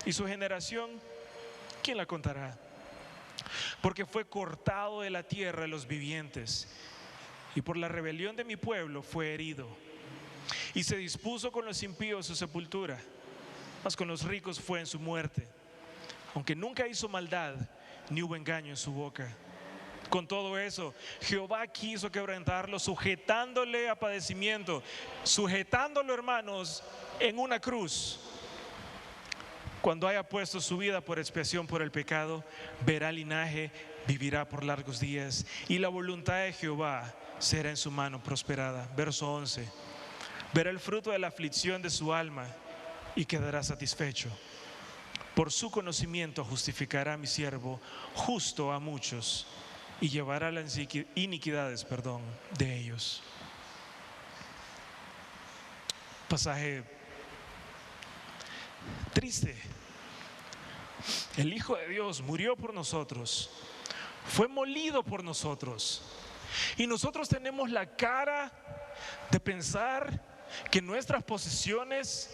A: y su generación, ¿quién la contará? Porque fue cortado de la tierra de los vivientes, y por la rebelión de mi pueblo fue herido. Y se dispuso con los impíos su sepultura, mas con los ricos fue en su muerte. Aunque nunca hizo maldad, ni hubo engaño en su boca. Con todo eso, Jehová quiso quebrantarlo, sujetándole a padecimiento, sujetándolo, hermanos, en una cruz. Cuando haya puesto su vida por expiación por el pecado, verá linaje, vivirá por largos días, y la voluntad de Jehová será en su mano prosperada. Verso 11: verá el fruto de la aflicción de su alma y quedará satisfecho. Por su conocimiento justificará a mi siervo, justo a muchos, y llevará las iniquidades, de ellos. Pasaje triste. El Hijo de Dios murió por nosotros, fue molido por nosotros, y nosotros tenemos la cara de pensar que nuestras posesiones,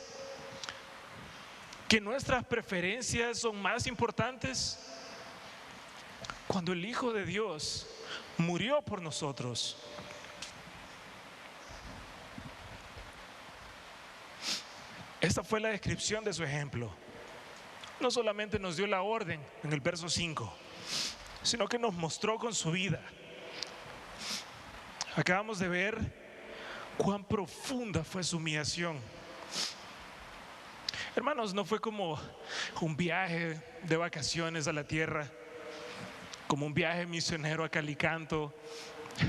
A: que nuestras preferencias son más importantes, cuando el Hijo de Dios murió por nosotros. Esta fue la descripción de su ejemplo. No solamente nos dio la orden en el verso 5, sino que nos mostró con su vida. Acabamos de ver cuán profunda fue su humillación. Hermanos, no fue como un viaje de vacaciones a la tierra, como un viaje misionero a Calicanto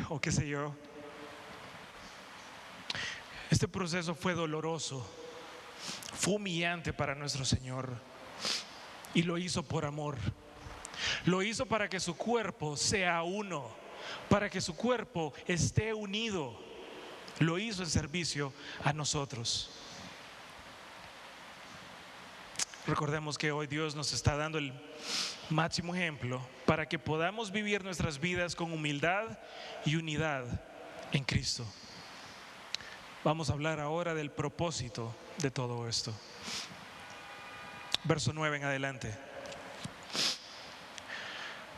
A: o qué sé yo. Este proceso fue doloroso, fue humillante para nuestro Señor, y lo hizo por amor. Lo hizo para que su cuerpo sea uno, para que su cuerpo esté unido. Lo hizo en servicio a nosotros. Recordemos que hoy Dios nos está dando el máximo ejemplo para que podamos vivir nuestras vidas con humildad y unidad en Cristo. Vamos a hablar ahora del propósito de todo esto. Verso 9 en adelante.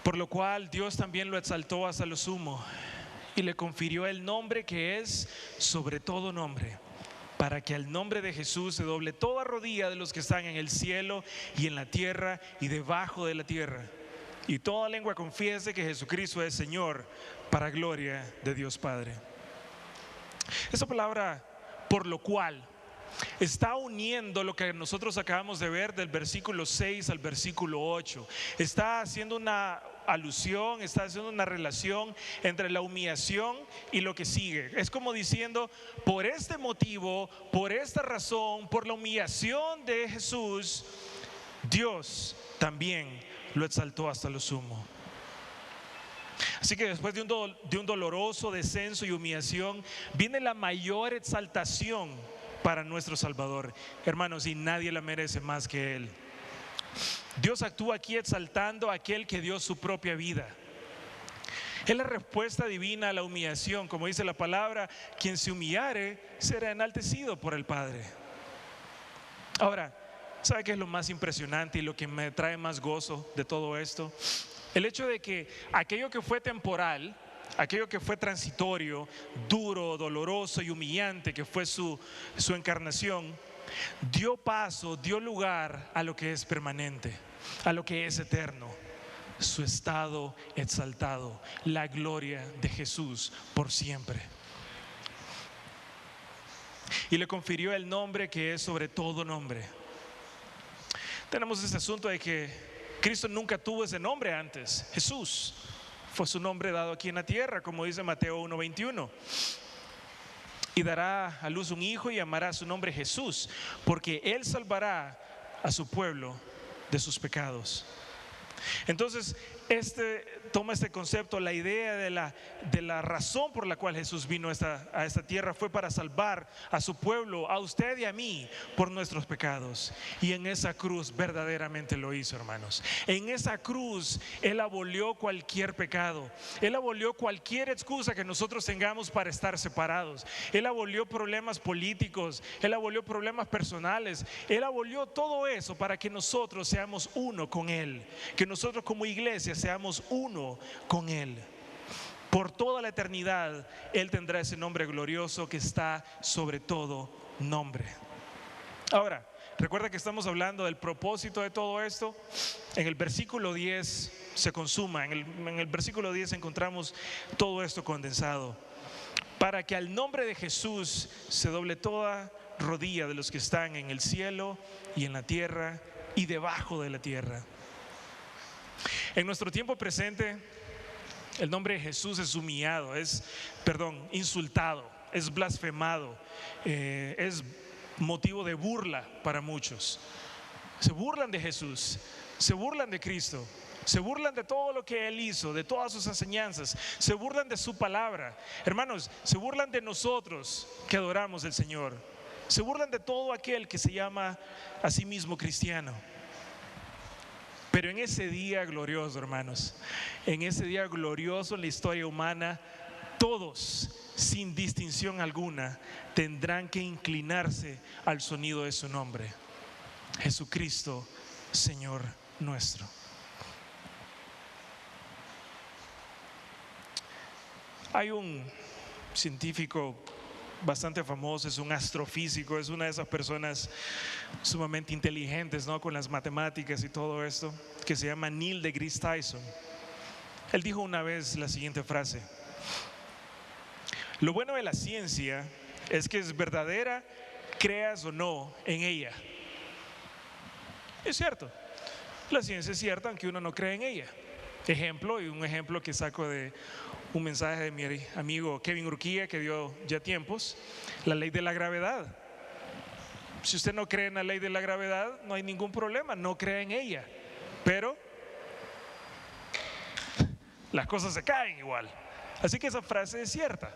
A: Por lo cual Dios también lo exaltó hasta lo sumo y le confirió el nombre que es sobre todo nombre, para que al nombre de Jesús se doble toda rodilla de los que están en el cielo y en la tierra y debajo de la tierra, y toda lengua confiese que Jesucristo es Señor, para gloria de Dios Padre. Esa palabra, por lo cual, está uniendo lo que nosotros acabamos de ver del versículo 6 al versículo 8. Está haciendo una alusión, está haciendo una relación entre la humillación y lo que sigue. Es como diciendo, por este motivo, por esta razón, por la humillación de Jesús, Dios también lo exaltó hasta lo sumo. Así que después de un doloroso descenso y humillación, viene la mayor exaltación para nuestro Salvador, hermanos, y nadie la merece más que Él. Dios actúa aquí exaltando a aquel que dio su propia vida. Es la respuesta divina a la humillación. Como dice la palabra, quien se humillare será enaltecido por el Padre. Ahora, ¿sabe qué es lo más impresionante y lo que me trae más gozo de todo esto? El hecho de que aquello que fue temporal, aquello que fue transitorio, duro, doloroso y humillante, que fue su encarnación, dio paso, dio lugar a lo que es permanente, a lo que es eterno, su estado exaltado, la gloria de Jesús por siempre. Y le confirió el nombre que es sobre todo nombre. Tenemos ese asunto de que Cristo nunca tuvo ese nombre antes. Jesús fue su nombre dado aquí en la tierra, como dice Mateo 1:21. Y dará a luz un hijo y llamará su nombre Jesús, porque Él salvará a su pueblo de sus pecados. Entonces, toma este concepto, la idea de la razón por la cual Jesús vino a esta tierra fue para salvar a su pueblo, a usted y a mí, por nuestros pecados. Y en esa cruz verdaderamente lo hizo, hermanos. En esa cruz Él abolió cualquier pecado. Él abolió cualquier excusa que nosotros tengamos para estar separados. Él abolió problemas políticos, Él abolió problemas personales. Él abolió todo eso para que nosotros seamos uno con Él, que nosotros como iglesia seamos uno con Él. Por toda la eternidad Él tendrá ese nombre glorioso que está sobre todo nombre. Ahora, recuerda que estamos hablando del propósito de todo esto. En el versículo 10 se consuma, en el versículo 10 encontramos todo esto condensado. Para que al nombre de Jesús se doble toda rodilla de los que están en el cielo y en la tierra y debajo de la tierra. En nuestro tiempo presente, el nombre de Jesús es humillado, insultado, es blasfemado, es motivo de burla para muchos. Se burlan de Jesús, se burlan de Cristo, Se burlan de todo lo que Él hizo, de todas sus enseñanzas. Se burlan de su palabra. Hermanos, se burlan de nosotros que adoramos al Señor. Se burlan de todo aquel que se llama a sí mismo cristiano. Pero en ese día glorioso, hermanos, en ese día glorioso en la historia humana, todos, sin distinción alguna, tendrán que inclinarse al sonido de su nombre: Jesucristo, Señor nuestro. Hay un científico bastante famoso, es un astrofísico, es una de esas personas sumamente inteligentes, ¿no?, con las matemáticas y todo esto, que se llama Neil deGrasse Tyson. Él dijo una vez la siguiente frase: lo bueno de la ciencia es que es verdadera, creas o no en ella. Es cierto, la ciencia es cierta aunque uno no cree en ella. Ejemplo, y un ejemplo que saco de un mensaje de mi amigo Kevin Urquía, que dio ya tiempos: la ley de la gravedad. Si usted no cree en la ley de la gravedad, no hay ningún problema, no cree en ella, pero las cosas se caen igual. Así que esa frase es cierta.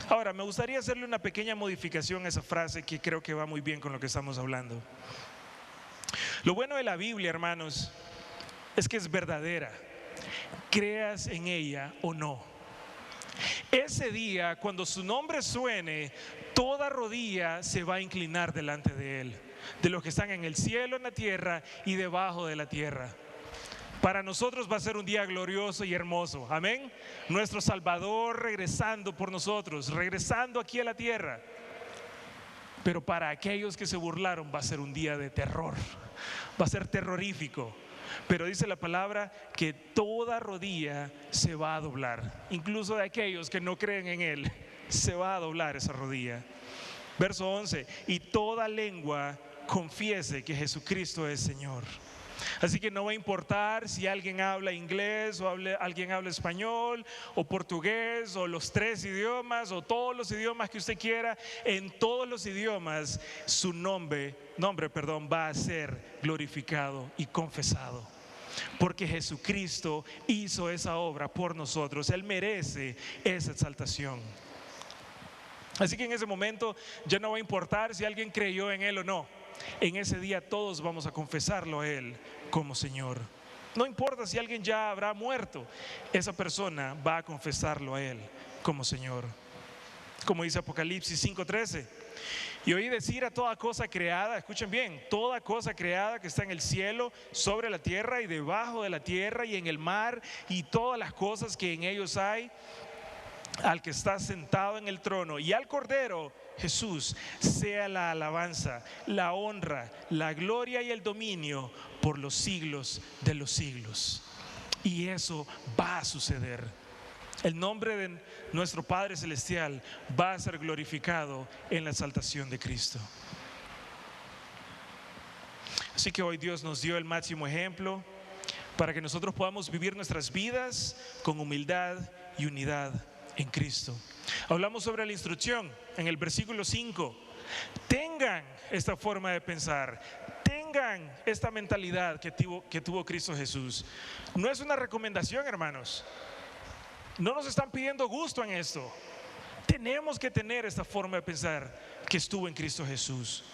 A: Ahora, me gustaría hacerle una pequeña modificación a esa frase que creo que va muy bien con lo que estamos hablando. Lo bueno de la Biblia, hermanos, es que es verdadera, creas en ella o no. Ese día, cuando su nombre suene, toda rodilla se va a inclinar delante de Él, de los que están en el cielo, en la tierra y debajo de la tierra. Para nosotros va a ser un día glorioso y hermoso, amén. Nuestro Salvador regresando por nosotros, regresando aquí a la tierra. Pero para aquellos que se burlaron va a ser un día de terror, va a ser terrorífico. Pero dice la palabra que toda rodilla se va a doblar, incluso de aquellos que no creen en Él, se va a doblar esa rodilla. Verso 11: y toda lengua confiese que Jesucristo es Señor. Así que no va a importar si alguien habla inglés o alguien habla español o portugués o los 3 idiomas o todos los idiomas que usted quiera. En todos los idiomas su nombre va a ser glorificado y confesado, porque Jesucristo hizo esa obra por nosotros. Él merece esa exaltación. Así que en ese momento ya no va a importar si alguien creyó en Él o no. En ese día todos vamos a confesarlo a Él como Señor. No importa si alguien ya habrá muerto, esa persona va a confesarlo a Él como Señor. Como dice Apocalipsis 5:13: y oí decir a toda cosa creada, escuchen bien, toda cosa creada que está en el cielo, sobre la tierra y debajo de la tierra y en el mar y todas las cosas que en ellos hay, al que está sentado en el trono y al Cordero Jesús, sea la alabanza, la honra, la gloria y el dominio por los siglos de los siglos. Y eso va a suceder. El nombre de nuestro Padre Celestial va a ser glorificado en la exaltación de Cristo. Así que hoy Dios nos dio el máximo ejemplo para que nosotros podamos vivir nuestras vidas con humildad y unidad en Cristo. Hablamos sobre la instrucción en el versículo 5. Tengan esta forma de pensar, tengan esta mentalidad que tuvo Cristo Jesús. No es una recomendación, hermanos. No nos están pidiendo gusto en esto. Tenemos que tener esta forma de pensar que estuvo en Cristo Jesús.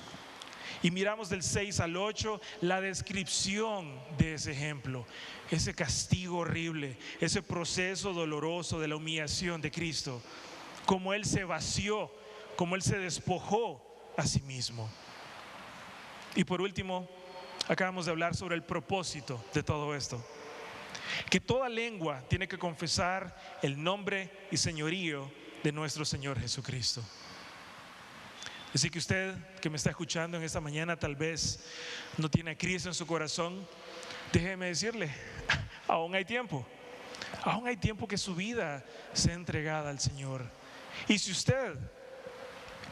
A: Y miramos del 6 al 8 la descripción de ese ejemplo, ese castigo horrible, ese proceso doloroso de la humillación de Cristo, cómo Él se vació, cómo Él se despojó a sí mismo. Y por último, acabamos de hablar sobre el propósito de todo esto, que toda lengua tiene que confesar el nombre y señorío de nuestro Señor Jesucristo. Así que usted que me está escuchando en esta mañana tal vez no tiene a Cristo en su corazón. Déjeme decirle, aún hay tiempo. Aún hay tiempo que su vida sea entregada al Señor. Y si usted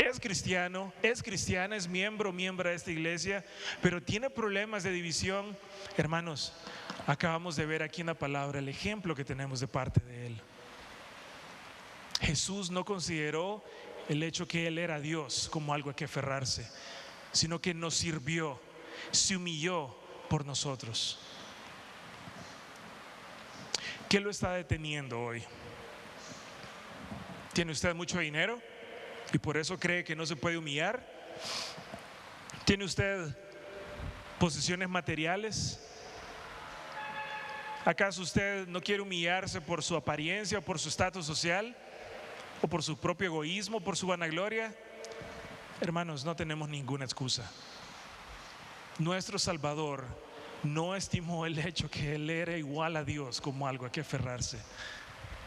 A: es cristiano, es cristiana, es miembro de esta iglesia, pero tiene problemas de división, hermanos, acabamos de ver aquí en la palabra el ejemplo que tenemos de parte de Él. Jesús no consideró el hecho que Él era Dios como algo a que aferrarse, sino que nos sirvió, se humilló por nosotros. ¿Qué lo está deteniendo hoy? ¿Tiene usted mucho dinero y por eso cree que no se puede humillar? ¿Tiene usted posesiones materiales? ¿Acaso usted no quiere humillarse por su apariencia, por su estatus social, o por su propio egoísmo, por su vanagloria? Hermanos, no tenemos ninguna excusa. Nuestro Salvador no estimó el hecho que Él era igual a Dios como algo a que aferrarse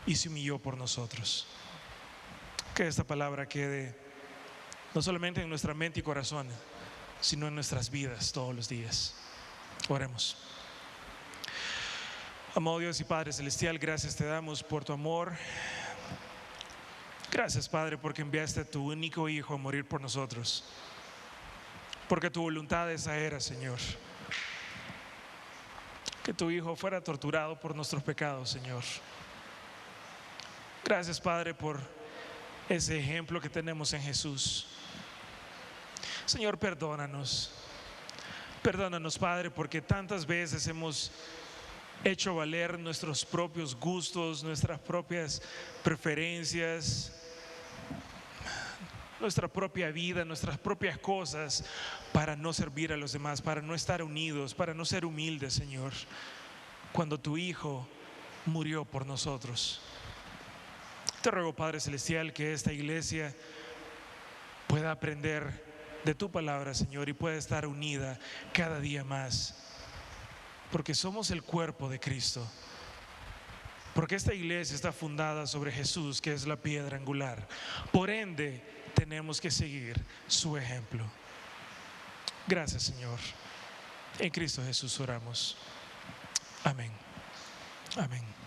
A: y se humilló por nosotros. Que esta palabra quede no solamente en nuestra mente y corazón, sino en nuestras vidas todos los días. Oremos. Amado Dios y Padre Celestial, gracias te damos por tu amor. Gracias, Padre, porque enviaste a tu único Hijo a morir por nosotros. Porque tu voluntad esa era, Señor. Que tu Hijo fuera torturado por nuestros pecados, Señor. Gracias, Padre, por ese ejemplo que tenemos en Jesús. Señor, perdónanos. Perdónanos, Padre, porque tantas veces hemos hecho valer nuestros propios gustos, nuestras propias preferencias, nuestra propia vida, nuestras propias cosas, para no servir a los demás, para no estar unidos, para no ser humildes, Señor, cuando tu Hijo murió por nosotros. Te ruego, Padre Celestial, que esta iglesia pueda aprender de tu palabra, Señor, y pueda estar unida cada día más, porque somos el cuerpo de Cristo, porque esta iglesia está fundada sobre Jesús, que es la piedra angular. Por ende, tenemos que seguir su ejemplo. Gracias, Señor. En Cristo Jesús oramos. Amén. Amén.